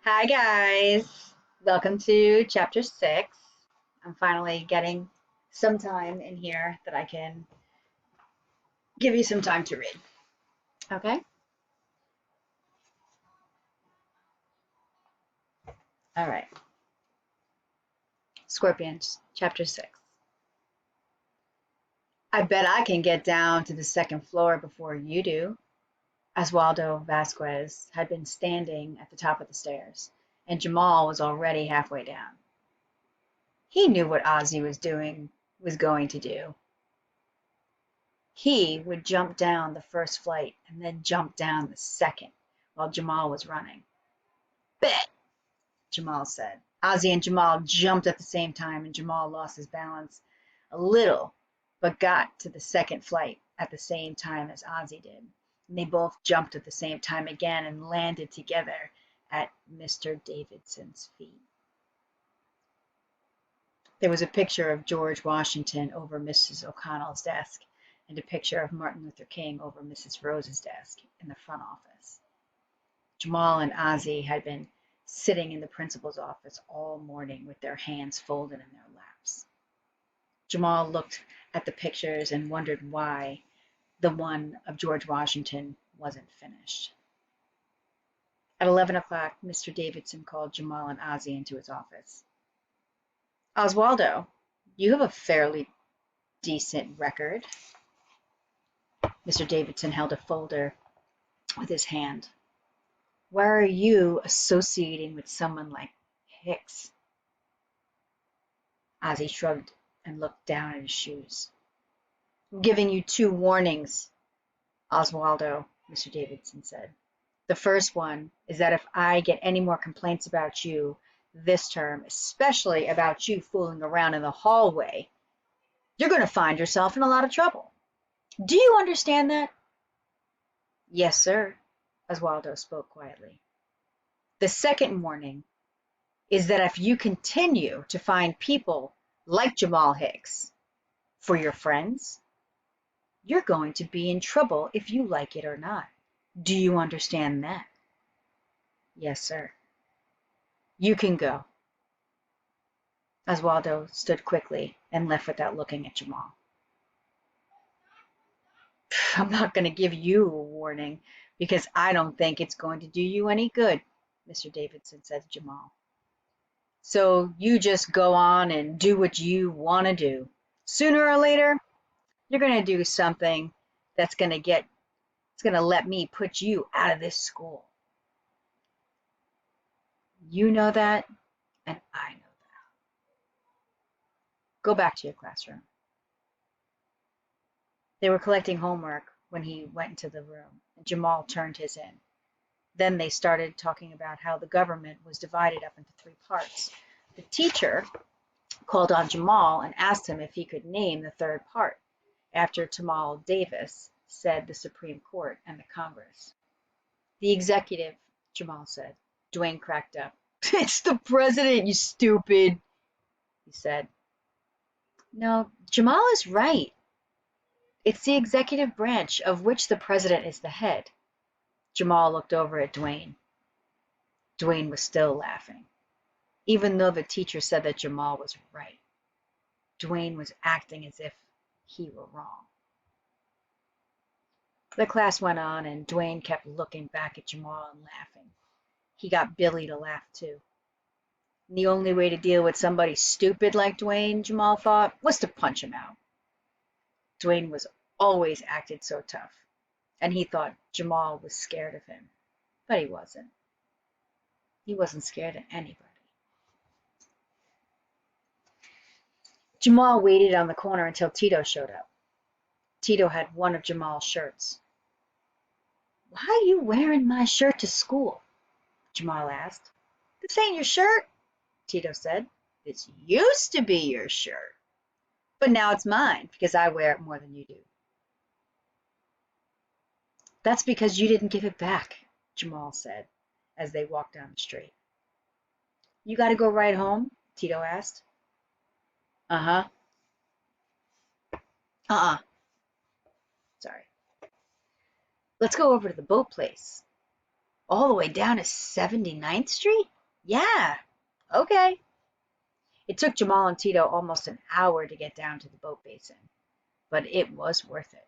Hi guys, welcome to chapter 6. I'm finally getting some time in here that I can give you some time to read. Okay? All right. Scorpions, chapter 6. I bet I can get down to the second floor before you do. Oswaldo Vasquez had been standing at the top of the stairs, and Jamal was already halfway down. He knew what Ozzy was going to do. He would jump down the first flight and then jump down the second while Jamal was running. Bet, Jamal said. Ozzy and Jamal jumped at the same time, and Jamal lost his balance a little, but got to the second flight at the same time as Ozzy did. And they both jumped at the same time again and landed together at Mr. Davidson's feet. There was a picture of George Washington over Mrs. O'Connell's desk, and a picture of Martin Luther King over Mrs. Rose's desk in the front office. Jamal and Ozzy had been sitting in the principal's office all morning with their hands folded in their laps. Jamal looked at the pictures and wondered why the one of George Washington wasn't finished. At 11 o'clock, Mr. Davidson called Jamal and Ozzy into his office. Oswaldo, you have a fairly decent record. Mr. Davidson held a folder with his hand. Why are you associating with someone like Hicks? Ozzy shrugged and looked down at his shoes. I'm giving you 2 warnings, Oswaldo, Mr. Davidson said. The first one is that if I get any more complaints about you this term, especially about you fooling around in the hallway, you're going to find yourself in a lot of trouble. Do you understand that? Yes, sir, Oswaldo spoke quietly. The second warning is that if you continue to find people like Jamal Hicks for your friends, you're going to be in trouble if you like it or not. Do you understand that? Yes, sir. You can go. Oswaldo stood quickly and left without looking at Jamal. I'm not going to give you a warning because I don't think it's going to do you any good, Mr. Davidson said to Jamal. So you just go on and do what you want to do. Sooner or later, you're going to do something that's going to let me put you out of this school. You know that, and I know that. Go back to your classroom. They were collecting homework when he went into the room, and Jamal turned his in. Then they started talking about how the government was divided up into 3 parts. The teacher called on Jamal and asked him if he could name the 3rd part, after Tamal Davis said the Supreme Court and the Congress. The executive, Jamal said. Dwayne cracked up. It's the president, you stupid, he said. No, Jamal is right. It's the executive branch of which the president is the head. Jamal looked over at Dwayne. Dwayne was still laughing, even though the teacher said that Jamal was right. Dwayne was acting as if he were wrong. The class went on, and Dwayne kept looking back at Jamal and laughing. He got Billy to laugh too. And the only way to deal with somebody stupid like Dwayne, Jamal thought, was to punch him out. Dwayne was always acted so tough, and he thought Jamal was scared of him, but he wasn't. He wasn't scared of anybody. Jamal waited on the corner until Tito showed up. Tito had one of Jamal's shirts. Why are you wearing my shirt to school? Jamal asked. This ain't your shirt, Tito said. This used to be your shirt, but now it's mine because I wear it more than you do. That's because you didn't give it back, Jamal said as they walked down the street. You got to go right home? Tito asked. Uh-huh. Uh-uh. Sorry. Let's go over to the boat place. All the way down to 79th Street? Yeah, okay. It took Jamal and Tito almost an hour to get down to the boat basin, but it was worth it.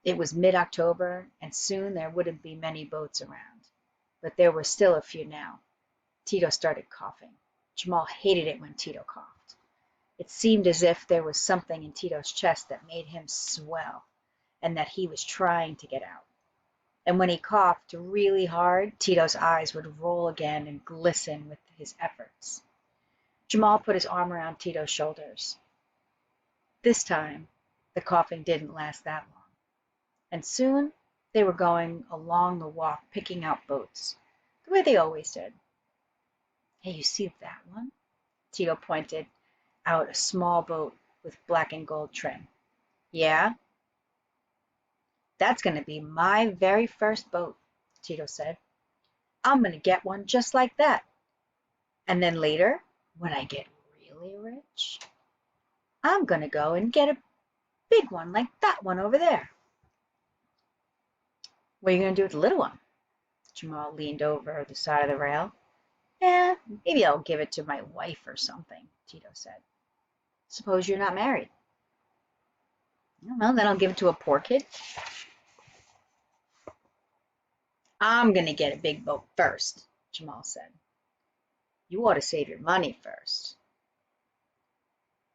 It was mid-October, and soon there wouldn't be many boats around, but there were still a few now. Tito started coughing. Jamal hated it when Tito coughed. It seemed as if there was something in Tito's chest that made him swell, and that he was trying to get out. And when he coughed really hard, Tito's eyes would roll again and glisten with his efforts. Jamal put his arm around Tito's shoulders. This time, the coughing didn't last that long, and soon they were going along the walk picking out boats, the way they always did. Hey, you see that one? Tito pointed out a small boat with black and gold trim. Yeah, that's going to be my very first boat, Tito said. I'm going to get one just like that. And then later, when I get really rich, I'm going to go and get a big one like that one over there. What are you going to do with the little one? Jamal leaned over the side of the rail. Yeah, maybe I'll give it to my wife or something, Tito said. Suppose you're not married. Well, then I'll give it to a poor kid. I'm going to get a big boat first, Jamal said. You ought to save your money first.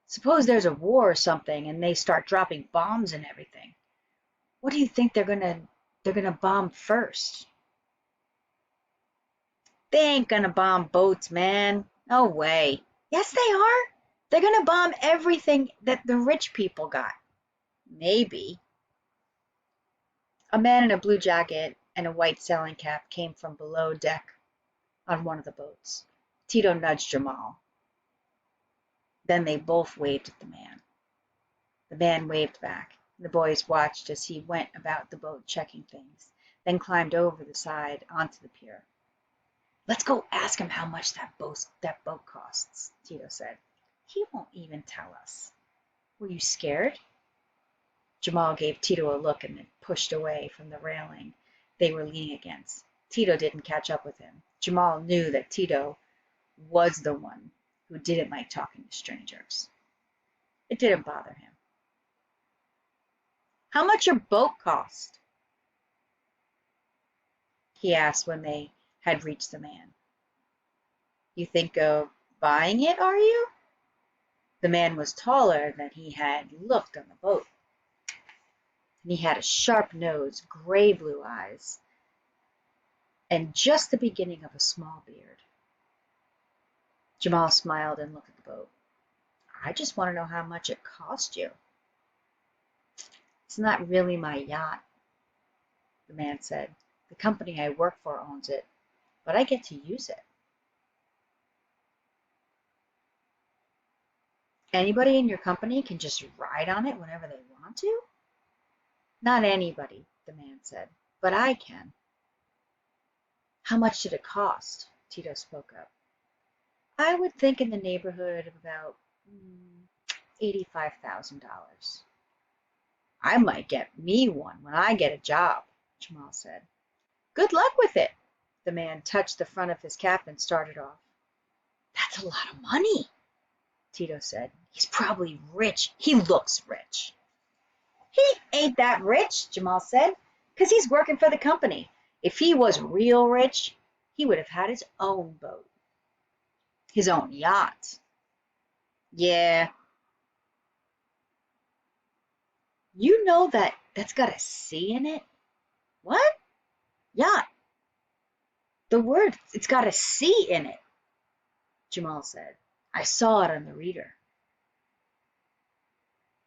Suppose there's a war or something and they start dropping bombs and everything. What do you think they're gonna bomb first? They ain't gonna bomb boats, man. No way. Yes, they are. They're gonna bomb everything that the rich people got. Maybe. A man in a blue jacket and a white sailing cap came from below deck on one of the boats. Tito nudged Jamal. Then they both waved at the man. The man waved back. The boys watched as he went about the boat checking things, then climbed over the side onto the pier. Let's go ask him how much that boat costs, Tito said. He won't even tell us. Were you scared? Jamal gave Tito a look and then pushed away from the railing they were leaning against. Tito didn't catch up with him. Jamal knew that Tito was the one who didn't like talking to strangers. It didn't bother him. How much your boat cost? He asked when they had reached the man. You think of buying it, are you? The man was taller than he had looked on the boat. And he had a sharp nose, gray blue eyes, and just the beginning of a small beard. Jamal smiled and looked at the boat. I just want to know how much it cost you. It's not really my yacht, the man said. The company I work for owns it, but I get to use it. Anybody in your company can just ride on it whenever they want to? Not anybody, the man said, but I can. How much did it cost? Tito spoke up. I would think in the neighborhood of about $85,000. I might get me one when I get a job, Jamal said. Good luck with it. The man touched the front of his cap and started off. That's a lot of money, Tito said. He's probably rich. He looks rich. He ain't that rich, Jamal said, because he's working for the company. If he was real rich, he would have had his own boat. His own yacht. Yeah. You know that's got a C in it? What? Yacht. The word, it's got a C in it, Jamal said. I saw it on the reader.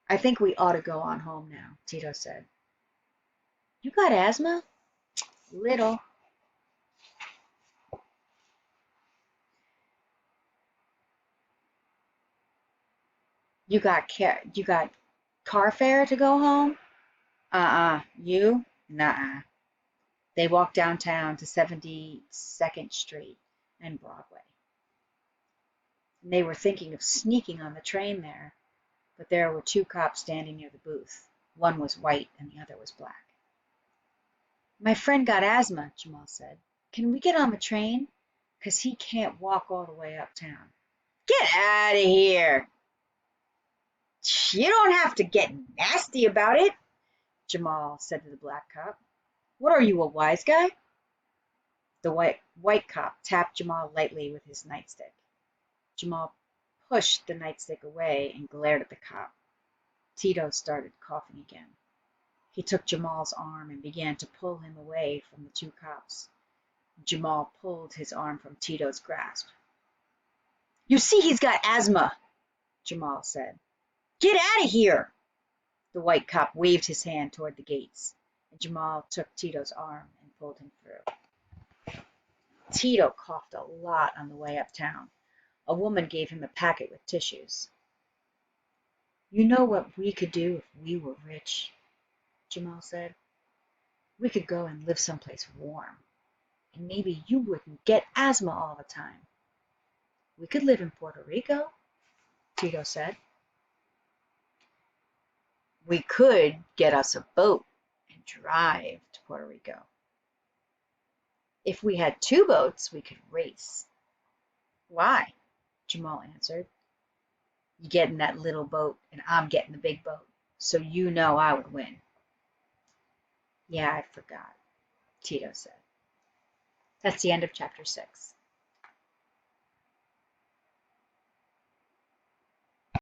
I think we ought to go on home now, Tito said. You got asthma? Little. You got car fare to go home? You? Nuh-uh. They walked downtown to 72nd Street and Broadway. And they were thinking of sneaking on the train there, but there were two cops standing near the booth. One was white and the other was black. My friend got asthma, Jamal said. Can we get on the train? because he can't walk all the way uptown. Get out of here. You don't have to get nasty about it, Jamal said to the black cop. What are you, a wise guy? The white cop tapped Jamal lightly with his nightstick. Jamal pushed the nightstick away and glared at the cop. Tito started coughing again. He took Jamal's arm and began to pull him away from the two cops. Jamal pulled his arm from Tito's grasp. You see, he's got asthma, Jamal said. Get out of here! The white cop waved his hand toward the gates, and Jamal took Tito's arm and pulled him through. Tito coughed a lot on the way uptown. A woman gave him a packet with tissues. You know what we could do if we were rich, Jamal said. We could go and live someplace warm, and maybe you wouldn't get asthma all the time. We could live in Puerto Rico, Tito said. We could get us a boat and drive to Puerto Rico. If we had two boats, we could race. Why? Jamal answered. You get in that little boat, and I'm getting the big boat, so you know I would win. Yeah, I forgot, Tito said. That's the end of chapter 6.